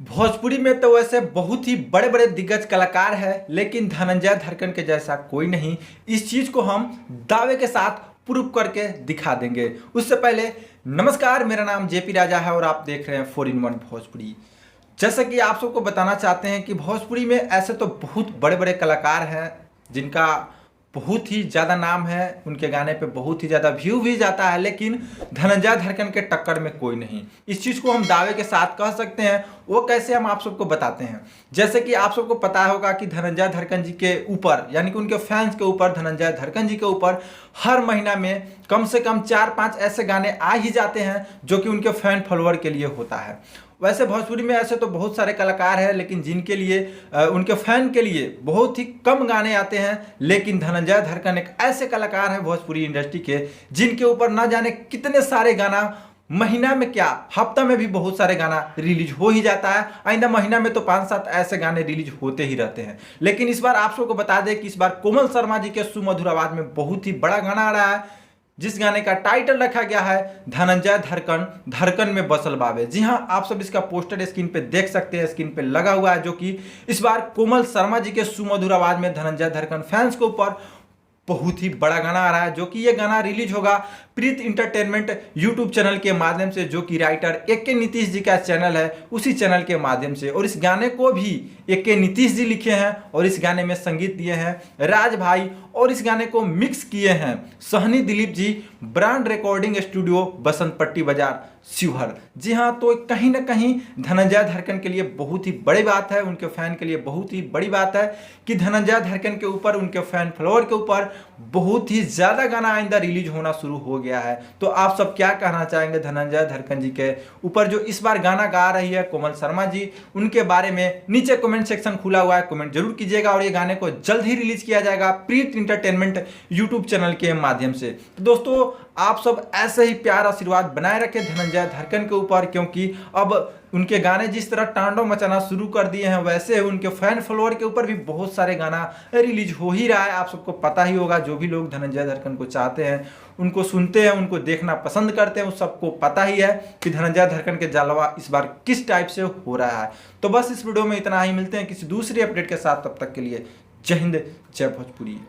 भोजपुरी में तो वैसे बहुत ही बड़े बड़े दिग्गज कलाकार हैं, लेकिन धनंजय धड़कन के जैसा कोई नहीं। इस चीज को हम दावे के साथ प्रूव करके दिखा देंगे। उससे पहले नमस्कार, मेरा नाम जेपी राजा है और आप देख रहे हैं 4 in 1 भोजपुरी। जैसे कि आप सबको बताना चाहते हैं कि भोजपुरी में ऐसे तो बहुत बड़े बड़े कलाकार हैं जिनका बहुत ही ज़्यादा नाम है, उनके गाने पे बहुत ही ज़्यादा व्यू भी जाता है, लेकिन धनंजय धड़कन के टक्कर में कोई नहीं। इस चीज़ को हम दावे के साथ कह सकते हैं। वो कैसे, हम आप सबको बताते हैं। जैसे कि आप सबको पता होगा कि धनंजय धड़कन जी के ऊपर, यानी कि उनके फैंस के ऊपर, धनंजय धड़कन जी के ऊपर हर महीना में कम से कम 4-5 ऐसे गाने आ ही जाते हैं जो कि उनके फैन फॉलोअर के लिए होता है। वैसे भोजपुरी में ऐसे तो बहुत सारे कलाकार हैं, लेकिन जिनके लिए उनके फैन के लिए बहुत ही कम गाने आते हैं। लेकिन धनंजय धड़कन एक ऐसे कलाकार हैं भोजपुरी इंडस्ट्री के जिनके ऊपर ना जाने कितने सारे गाना, महीना में क्या हफ्ता में भी बहुत सारे गाना रिलीज हो ही जाता है। आइंदा महीना में तो 5-7 ऐसे गाने रिलीज होते ही रहते हैं। लेकिन इस बार आप सबको बता दें कि इस बार कोमल शर्मा जी के सुमधुर आवाज में बहुत ही बड़ा गाना आ रहा है, जिस गाने का टाइटल रखा गया है धनंजय धड़कन, धड़कन में बसल बावे। जी हां, आप सब इसका पोस्टर स्क्रीन पे देख सकते हैं, स्क्रीन पे लगा हुआ है, जो कि इस बार कोमल शर्मा जी के सुमधुर आवाज में धनंजय धड़कन फैंस के ऊपर बहुत ही बड़ा गाना आ रहा है। जो कि ये गाना रिलीज होगा प्रीत इंटरटेनमेंट यूट्यूब चैनल के माध्यम से, जो कि राइटर ए.के. नीतीश जी का चैनल है, उसी चैनल के माध्यम से। और इस गाने को भी ए.के. नीतीश जी लिखे हैं और इस गाने में संगीत दिए हैं राज भाई, और इस गाने को मिक्स किए हैं Sahni Dilip ji, brand recording studio, बसंत पट्टी बाजार, शिवहर। जी हाँ, तो कहीं ना कहीं धनंजय धड़कन के लिए बहुत ही बड़ी बात है, उनके फैन के लिए बहुत ही बड़ी बात है कि धनंजय धड़कन के ऊपर, उनके फैन फॉलोअर के ऊपर बहुत ही ज्यादा गाना आइंदा रिलीज होना शुरू हो गया है। तो आप सब क्या कहना चाहेंगे धनंजय धड़कन जी के ऊपर जो इस बार गाना गा रही है कोमल शर्मा जी, उनके बारे में नीचे कमेंट सेक्शन खुला हुआ है, कमेंट जरूर कीजिएगा। और ये गाने को जल्द ही रिलीज किया जाएगा प्रीत इंटरटेनमेंट यूट्यूब चैनल के माध्यम से। तो दोस्तों, आप सब ऐसे ही प्यार आशीर्वाद बनाए रखें धनंजय धड़कन के ऊपर, क्योंकि अब उनके गाने जिस तरह तांडव मचाना शुरू कर दिए हैं, वैसे उनके फैन फॉलोअर के ऊपर भी बहुत सारे गाना रिलीज हो ही रहा है। आप सबको पता ही होगा, जो भी लोग धनंजय धड़कन को चाहते हैं, उनको सुनते हैं, उनको देखना पसंद करते हैं, उस सबको पता ही है कि धनंजय धड़कन के जलवा इस बार किस टाइप से हो रहा है। तो बस इस वीडियो में इतना ही, मिलते हैं किसी दूसरी अपडेट के साथ। तब तक के लिए जय हिंद, जय भोजपुरी।